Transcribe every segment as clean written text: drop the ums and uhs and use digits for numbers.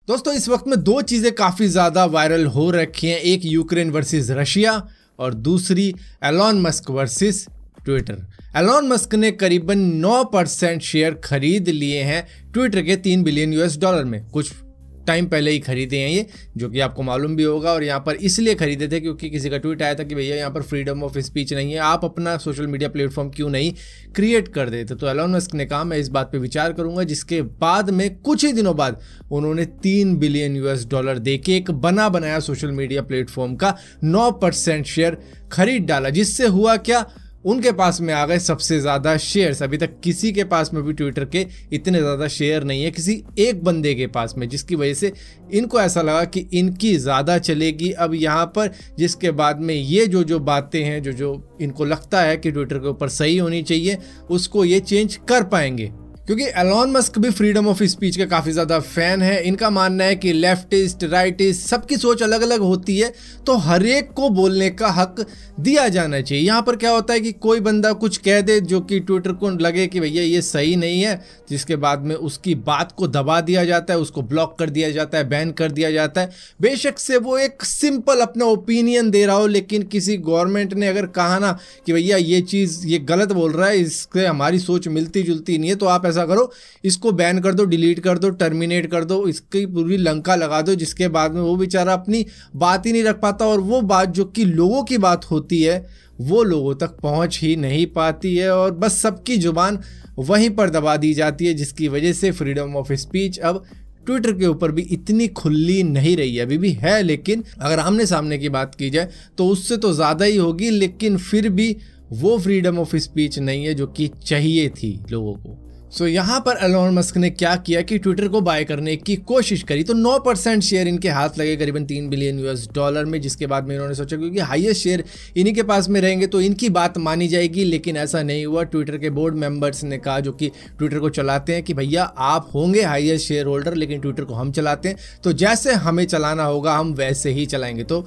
दोस्तों इस वक्त में दो चीजें काफी ज्यादा वायरल हो रखी हैं, एक यूक्रेन वर्सेस रशिया और दूसरी Elon Musk versus Twitter. Elon Musk ने करीबन 9% शेयर खरीद लिए हैं ट्विटर के $3 बिलियन में। कुछ टाइम पहले ही खरीदे हैं ये, जो कि आपको मालूम भी होगा। और यहाँ पर इसलिए खरीदे थे क्योंकि किसी का ट्वीट आया था कि भैया यहाँ पर फ्रीडम ऑफ स्पीच नहीं है, आप अपना सोशल मीडिया प्लेटफॉर्म क्यों नहीं क्रिएट कर देते। तो एलॉन मस्क ने कहा मैं इस बात पे विचार करूंगा, जिसके बाद में कुछ ही दिनों बाद उन्होंने $3 बिलियन दे के एक बना बनाया सोशल मीडिया प्लेटफॉर्म का 9% शेयर खरीद डाला। जिससे हुआ क्या, उनके पास में आ गए सबसे ज़्यादा शेयर्स। अभी तक किसी के पास में भी ट्विटर के इतने ज़्यादा शेयर नहीं है, किसी एक बंदे के पास में, जिसकी वजह से इनको ऐसा लगा कि इनकी ज़्यादा चलेगी अब यहाँ पर। जिसके बाद में ये जो बातें हैं, जो इनको लगता है कि ट्विटर के ऊपर सही होनी चाहिए, उसको ये चेंज कर पाएंगे। क्योंकि एलॉन मस्क भी फ्रीडम ऑफ स्पीच के काफ़ी ज़्यादा फ़ैन है। इनका मानना है कि लेफ्टिस्ट, राइटिस्ट, सबकी सोच अलग अलग होती है, तो हर एक को बोलने का हक दिया जाना चाहिए। यहाँ पर क्या होता है कि कोई बंदा कुछ कह दे जो कि ट्विटर को लगे कि भैया ये सही नहीं है, जिसके बाद में उसकी बात को दबा दिया जाता है, उसको ब्लॉक कर दिया जाता है, बैन कर दिया जाता है। बेशक से वो एक सिंपल अपना ओपिनियन दे रहा हो, लेकिन किसी गवर्नमेंट ने अगर कहा ना कि भैया ये चीज़ ये गलत बोल रहा है, इससे हमारी सोच मिलती जुलती नहीं है, तो आप ऐसा करो, इसको बैन कर दो, डिलीट कर दो, टर्मिनेट कर दो, इसकी पूरी लंका लगा दो। जिसके बाद में वो बेचारा अपनी बात ही नहीं रख पाता, और वो बात जो कि लोगों की बात होती है वो लोगों तक पहुंच ही नहीं पाती है, और बस सबकी जुबान वहीं पर दबा दी जाती है। जिसकी वजह से फ्रीडम ऑफ स्पीच अब ट्विटर के ऊपर भी इतनी खुली नहीं रही है। अभी भी है, लेकिन अगर आमने सामने की बात की जाए तो उससे तो ज़्यादा ही होगी, लेकिन फिर भी वो फ्रीडम ऑफ स्पीच नहीं है जो कि चाहिए थी लोगों को। सो यहाँ पर एलॉन मस्क ने क्या किया कि ट्विटर को बाय करने की कोशिश करी, तो 9% शेयर इनके हाथ लगे करीबन $3 बिलियन में। जिसके बाद में इन्होंने सोचा क्योंकि हाईएस्ट शेयर इन्हीं के पास में रहेंगे तो इनकी बात मानी जाएगी, लेकिन ऐसा नहीं हुआ। ट्विटर के बोर्ड मेंबर्स ने कहा, जो कि ट्विटर को चलाते हैं, कि भैया आप होंगे हाईएस्ट शेयर होल्डर, लेकिन ट्विटर को हम चलाते हैं, तो जैसे हमें चलाना होगा हम वैसे ही चलाएंगे। तो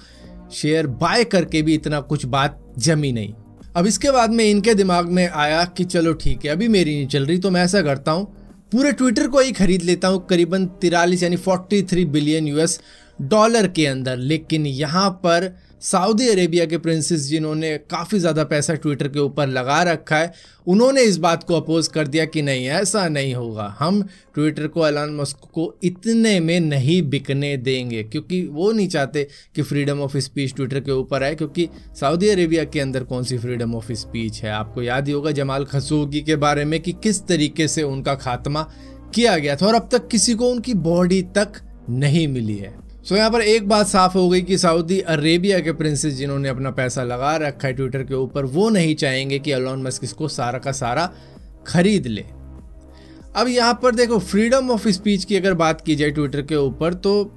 शेयर बाय करके भी इतना कुछ बात जमी नहीं। अब इसके बाद में इनके दिमाग में आया कि चलो ठीक है, अभी मेरी नहीं चल रही, तो मैं ऐसा करता हूँ पूरे ट्विटर को ही खरीद लेता हूँ करीबन 43 यानी $43 बिलियन के अंदर। लेकिन यहाँ पर सऊदी अरेबिया के प्रिंसेस, जिन्होंने काफ़ी ज़्यादा पैसा ट्विटर के ऊपर लगा रखा है, उन्होंने इस बात को अपोज कर दिया कि नहीं, ऐसा नहीं होगा, हम ट्विटर को, एलॉन मस्क को इतने में नहीं बिकने देंगे। क्योंकि वो नहीं चाहते कि फ्रीडम ऑफ स्पीच ट्विटर के ऊपर आए, क्योंकि सऊदी अरेबिया के अंदर कौन सी फ्रीडम ऑफ स्पीच है। आपको याद ही होगा जमाल खशोगी के बारे में कि किस तरीके से उनका खात्मा किया गया था, और अब तक किसी को उनकी बॉडी तक नहीं मिली है। सो यहाँ पर एक बात साफ हो गई कि सऊदी अरेबिया के प्रिंसेस, जिन्होंने अपना पैसा लगा रखा है ट्विटर के ऊपर, वो नहीं चाहेंगे कि एलॉन मस्क इसको सारा का सारा खरीद ले। अब यहाँ पर देखो, फ्रीडम ऑफ स्पीच की अगर बात की जाए ट्विटर के ऊपर, तो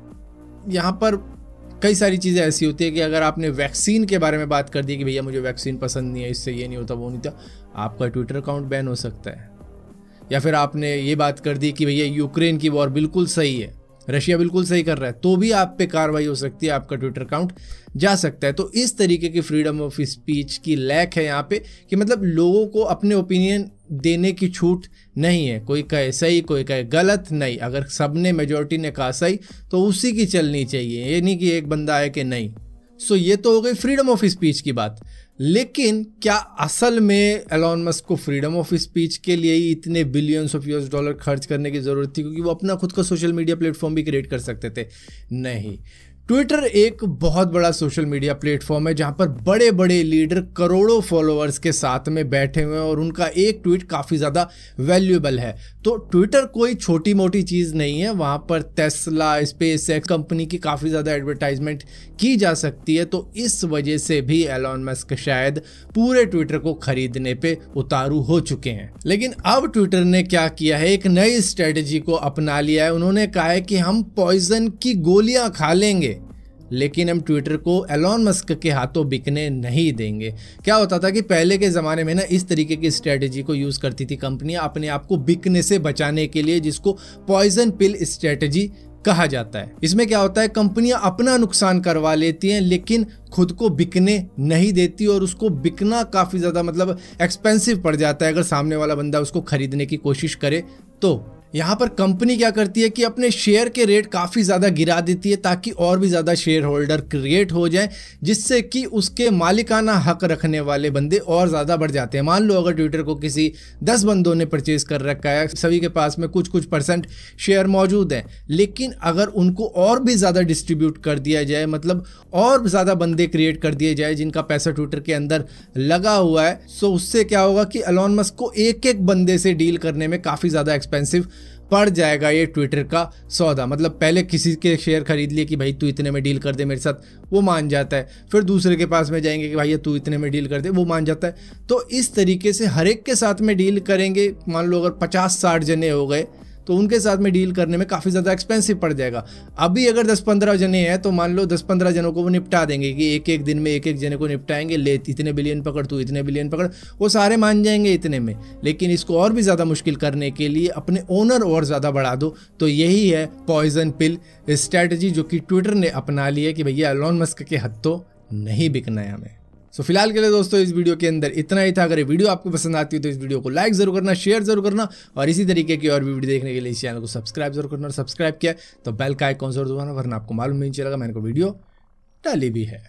यहाँ पर कई सारी चीज़ें ऐसी होती है कि अगर आपने वैक्सीन के बारे में बात कर दी कि भैया मुझे वैक्सीन पसंद नहीं है, इससे ये नहीं होता, वो नहीं था, आपका ट्विटर अकाउंट बैन हो सकता है। या फिर आपने ये बात कर दी कि भैया यूक्रेन की वॉर बिल्कुल सही है, रशिया बिल्कुल सही कर रहा है, तो भी आप पे कार्रवाई हो सकती है, आपका ट्विटर अकाउंट जा सकता है। तो इस तरीके की फ्रीडम ऑफ स्पीच की लैक है यहाँ पे, कि मतलब लोगों को अपने ओपिनियन देने की छूट नहीं है। कोई कहे सही, कोई कहे गलत, नहीं, अगर सबने, मेजॉरिटी ने कहा सही, तो उसी की चलनी चाहिए, ये नहीं कि एक बंदा है कि नहीं। सो ये तो हो गई फ्रीडम ऑफ स्पीच की बात। लेकिन क्या असल में एलॉन मस्क को फ्रीडम ऑफ स्पीच के लिए ही इतने बिलियंस ऑफ $US खर्च करने की ज़रूरत थी, क्योंकि वो अपना खुद का सोशल मीडिया प्लेटफॉर्म भी क्रिएट कर सकते थे? नहीं। ट्विटर एक बहुत बड़ा सोशल मीडिया प्लेटफॉर्म है जहां पर बड़े बड़े लीडर करोड़ों फॉलोअर्स के साथ में बैठे हुए हैं, और उनका एक ट्वीट काफ़ी ज़्यादा वैल्यूएबल है। तो ट्विटर कोई छोटी मोटी चीज़ नहीं है, वहां पर टेस्ला, स्पेसएक्स कंपनी की काफ़ी ज़्यादा एडवर्टाइजमेंट की जा सकती है। तो इस वजह से भी एलॉन मस्क शायद पूरे ट्विटर को खरीदने पे उतारू हो चुके हैं। लेकिन अब ट्विटर ने क्या किया है, एक नई स्ट्रेटजी को अपना लिया है। उन्होंने कहा है कि हम पॉइजन की गोलियां खा लेंगे, लेकिन हम ट्विटर को एलॉन मस्क के हाथों बिकने नहीं देंगे। क्या होता था कि पहले के ज़माने में ना इस तरीके की स्ट्रेटजी को यूज़ करती थी कंपनियां अपने आप को बिकने से बचाने के लिए, जिसको पॉइजन पिल स्ट्रेटजी कहा जाता है। इसमें क्या होता है, कंपनियां अपना नुकसान करवा लेती हैं, लेकिन खुद को बिकने नहीं देती, और उसको बिकना काफ़ी ज़्यादा मतलब एक्सपेंसिव पड़ जाता है अगर सामने वाला बंदा उसको खरीदने की कोशिश करे तो। यहाँ पर कंपनी क्या करती है कि अपने शेयर के रेट काफ़ी ज़्यादा गिरा देती है ताकि और भी ज़्यादा शेयर होल्डर क्रिएट हो जाए, जिससे कि उसके मालिकाना हक रखने वाले बंदे और ज़्यादा बढ़ जाते हैं। मान लो अगर ट्विटर को किसी 10 बंदों ने परचेज कर रखा है, सभी के पास में कुछ % शेयर मौजूद हैं, लेकिन अगर उनको और भी ज़्यादा डिस्ट्रीब्यूट कर दिया जाए, मतलब और ज़्यादा बंदे क्रिएट कर दिए जाए जिनका पैसा ट्विटर के अंदर लगा हुआ है, तो उससे क्या होगा कि एलॉन मस्क को एक एक बंदे से डील करने में काफ़ी ज़्यादा एक्सपेंसिव पड़ जाएगा ये ट्विटर का सौदा। मतलब पहले किसी के शेयर खरीद लिए कि भाई तू इतने में डील कर दे मेरे साथ, वो मान जाता है, फिर दूसरे के पास में जाएंगे कि भाई तू इतने में डील कर दे, वो मान जाता है। तो इस तरीके से हर एक के साथ में डील करेंगे। मान लो अगर 50-60 जने हो गए तो उनके साथ में डील करने में काफ़ी ज़्यादा एक्सपेंसिव पड़ जाएगा। अभी अगर 10-15 जने हैं तो मान लो 10-15 जनों को वो निपटा देंगे कि एक एक दिन में एक एक जने को निपटाएंगे, ले इतने बिलियन पकड़, तू इतने बिलियन पकड़, वो सारे मान जाएंगे इतने में। लेकिन इसको और भी ज़्यादा मुश्किल करने के लिए अपने ओनर और ज़्यादा बढ़ा दो। तो यही है पॉइजन पिल स्ट्रैटेजी जो कि ट्विटर ने अपना ली है कि भैया एलॉन मस्क के हत्थों नहीं बिकना है हमें। सो फिलहाल के लिए दोस्तों इस वीडियो के अंदर इतना ही था। अगर ये वीडियो आपको पसंद आती है तो इस वीडियो को लाइक जरूर करना, शेयर जरूर करना, और इसी तरीके की और भी वीडियो देखने के लिए इस चैनल को सब्सक्राइब जरूर करना। और सब्सक्राइब किया तो बेल का आइकॉन जरूर दबाना, वरना आपको मालूम नहीं चलेगा मैंने को वीडियो डाली भी है।